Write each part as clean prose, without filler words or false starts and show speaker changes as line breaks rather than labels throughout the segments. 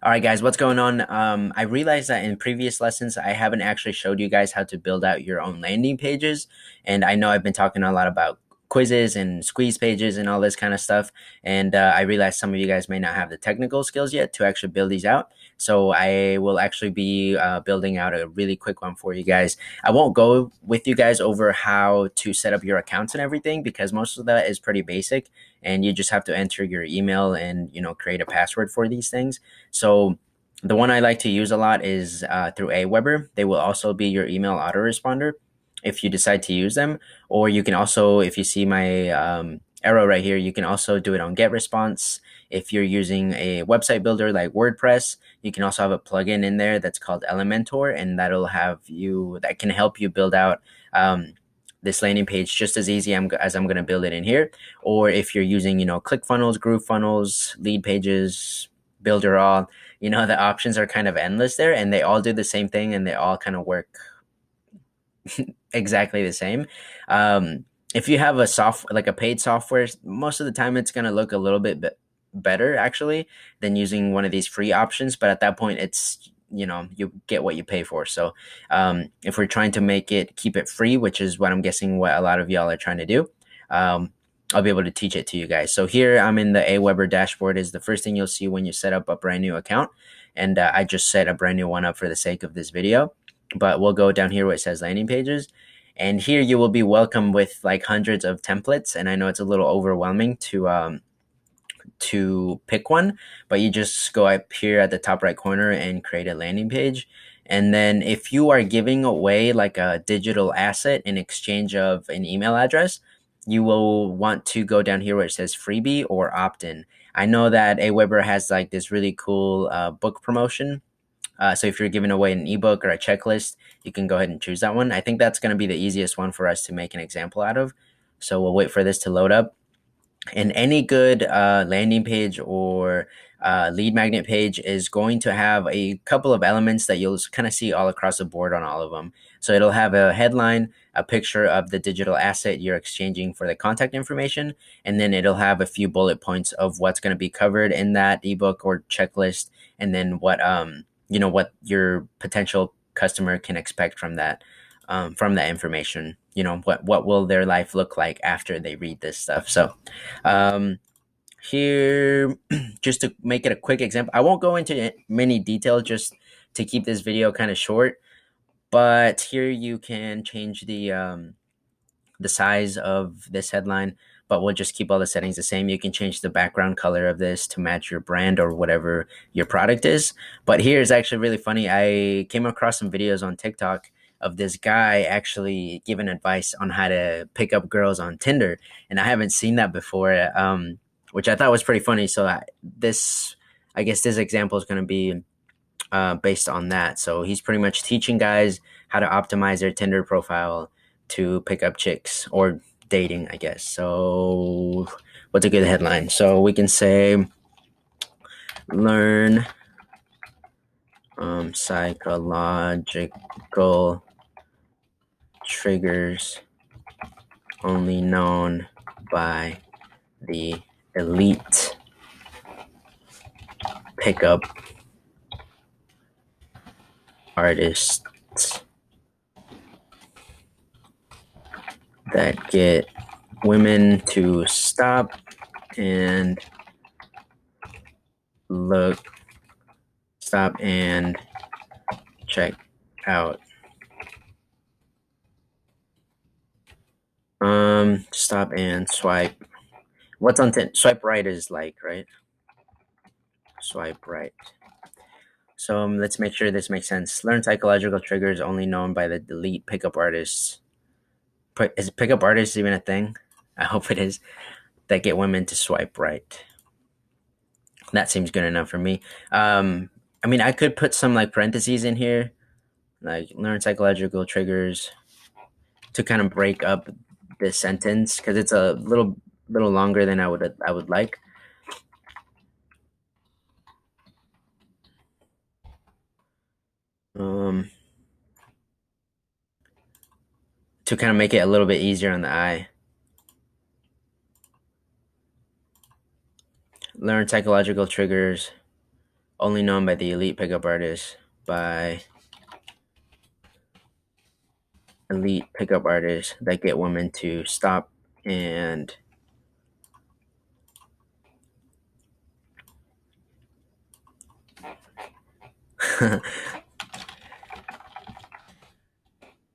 All right, guys, what's going on? I realized that in previous lessons, I haven't actually showed you guys how to build out your own landing pages. And I know I've been talking a lot about quizzes and squeeze pages and all this kind of stuff. And I realized some of you guys may not have the technical skills yet to actually build these out. So I will actually be building out a really quick one for you guys. I won't go with you guys over how to set up your accounts and everything because most of that is pretty basic and you just have to enter your email and create a password for these things. So the one I like to use a lot is through Aweber. They will also be your email autoresponder if you decide to use them. Or you can also, if you see my arrow right here, you can also do it on GetResponse. If you're using a website builder like WordPress, you can also have a plugin in there that's called Elementor, and that can help you build out this landing page just as easy as I'm going to build it in here. Or if you're using, ClickFunnels, GrooveFunnels, Lead Pages, Builderall, the options are kind of endless there, and they all do the same thing, and they all kind of work exactly the same. If you have a paid software, most of the time it's going to look a little bit better actually than using one of these free options. But at that point, it's you get what you pay for. So if we're trying to keep it free, which is what I'm guessing what a lot of y'all are trying to do, I'll be able to teach it to you guys. So here I'm in the Aweber dashboard is the first thing you'll see when you set up a brand new account. And I just set a brand new one up for the sake of this video. But we'll go down here where it says landing pages. And here you will be welcome with like hundreds of templates. And I know it's a little overwhelming to pick one, but you just go up here at the top right corner and create a landing page. And then if you are giving away like a digital asset in exchange of an email address, you will want to go down here where it says freebie or opt-in. I know that Aweber has like this really cool book promotion. So if you're giving away an ebook or a checklist, you can go ahead and choose that one. I think that's going to be the easiest one for us to make an example out of. So we'll wait for this to load up. And any good landing page or lead magnet page is going to have a couple of elements that you'll kind of see all across the board on all of them. So it'll have a headline, a picture of the digital asset you're exchanging for the contact information, and then it'll have a few bullet points of what's going to be covered in that ebook or checklist, and then what your potential customer can expect from that information. What will their life look like after they read this stuff. So um, here, just to make it a quick example, I won't go into many detail just to keep this video kind of short, but here you can change the size of this headline, but we'll just keep all the settings the same. You can change the background color of this to match your brand or whatever your product is. But here is actually really funny. I came across some videos on TikTok of this guy actually giving advice on how to pick up girls on Tinder, and I haven't seen that before, which I thought was pretty funny. So I guess this example is going to be based on that. So he's pretty much teaching guys how to optimize their Tinder profile to pick up chicks or dating, I guess. So what's a good headline? So we can say learn psychological triggers only known by the elite pickup artists that get women to stop and check out. Stop and swipe. What's on swipe right is like, right? Swipe right. So let's make sure this makes sense. Learn psychological triggers only known by the elite pickup artists. Is pickup artists even a thing? I hope it is. That get women to swipe right. That seems good enough for me. I could put some like parentheses in here, like learn psychological triggers to kind of break up this sentence because it's a little longer than I would like. To kind of make it a little bit easier on the eye. Learn psychological triggers only known by the elite pickup artists, by elite pickup artists that get women to stop and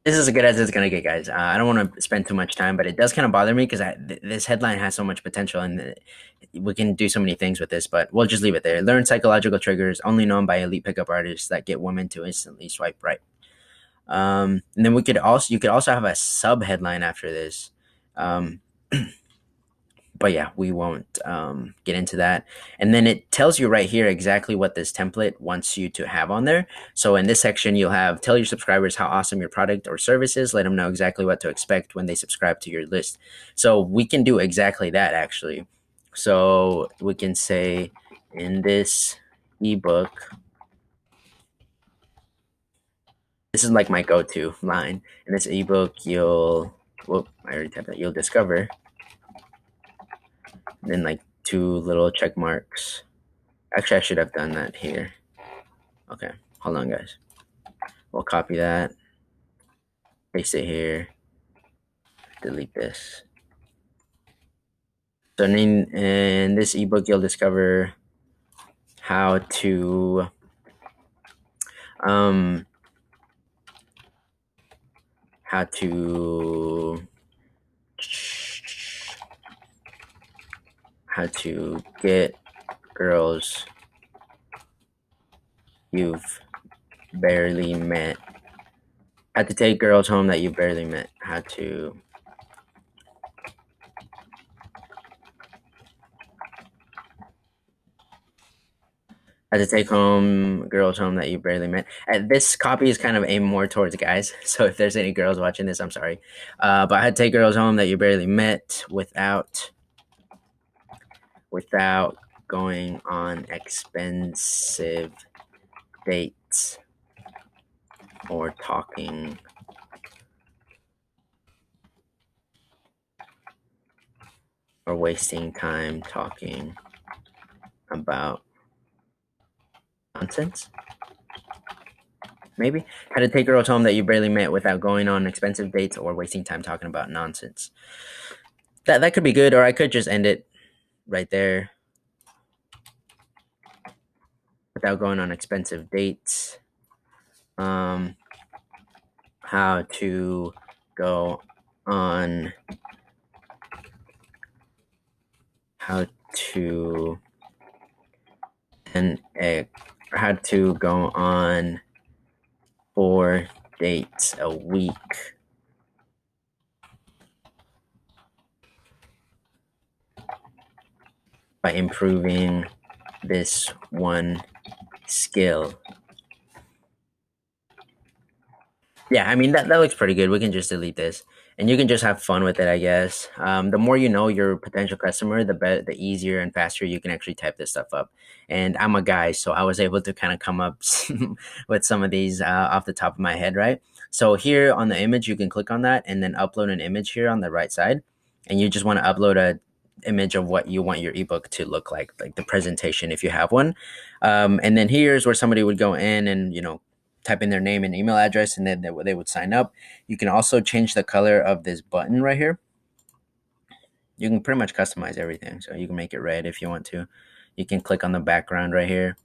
this is as good as it's gonna get, guys. I don't want to spend too much time, but it does kind of bother me because this headline has so much potential, and we can do so many things with this. But we'll just leave it there. Learn psychological triggers only known by elite pickup artists that get women to instantly swipe right. And then you could also have a sub headline after this. Um, but yeah, we won't get into that. And then it tells you right here exactly what this template wants you to have on there. So in this section, you'll have tell your subscribers how awesome your product or service is. Let them know exactly what to expect when they subscribe to your list. So we can do exactly that, actually. So we can say in this ebook, this is like my go-to line. In this ebook, I already typed that. You'll discover, then like two little check marks. Actually, I should have done that here. Okay, hold on, guys. We'll copy that, paste it here, delete this. So in this ebook, you'll discover how to how to get girls you've barely met. How to take girls home that you've barely met. How to take girls home that you barely met. This copy is kind of aimed more towards guys, so if there's any girls watching this, I'm sorry. But how to take girls home that you barely met without going on expensive dates or talking or wasting time talking about nonsense. Maybe how to take girls home that you barely met without going on expensive dates or wasting time talking about nonsense. That could be good, or I could just end it right there. Without going on expensive dates. How to go on how to go on 4 dates a week by improving this one skill. Yeah, I mean, that looks pretty good. We can just delete this, and you can just have fun with it, I guess. The more you know your potential customer, the easier and faster you can actually type this stuff up. And I'm a guy, so I was able to kind of come up with some of these off the top of my head, right? So here on the image, you can click on that and then upload an image here on the right side. And you just want to upload a image of what you want your ebook to look like the presentation if you have one. And then here's where somebody would go in and, type in their name and email address, and then they would sign up. You can also change the color of this button right here. You can pretty much customize everything. So you can make it red if you want to. You can click on the background right here.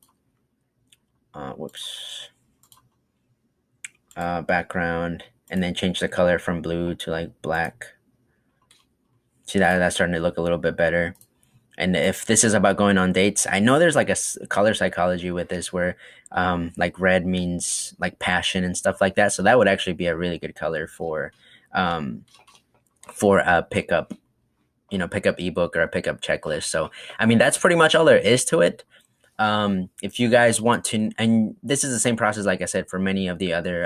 Background, and then change the color from blue to like black. See that's starting to look a little bit better. And if this is about going on dates, I know there's like a color psychology with this where like red means like passion and stuff like that. So that would actually be a really good color for a pickup ebook or a pickup checklist. So, I mean, that's pretty much all there is to it. If you guys want to, and this is the same process, like I said, for many of the other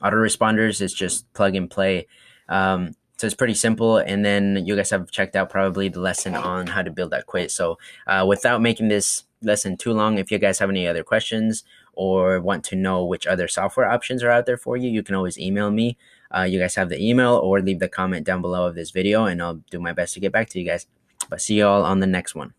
autoresponders, it's just plug and play. So it's pretty simple. And then you guys have checked out probably the lesson on how to build that quiz. So without making this lesson too long, if you guys have any other questions or want to know which other software options are out there for you, you can always email me. You guys have the email, or leave the comment down below of this video, and I'll do my best to get back to you guys. But see you all on the next one.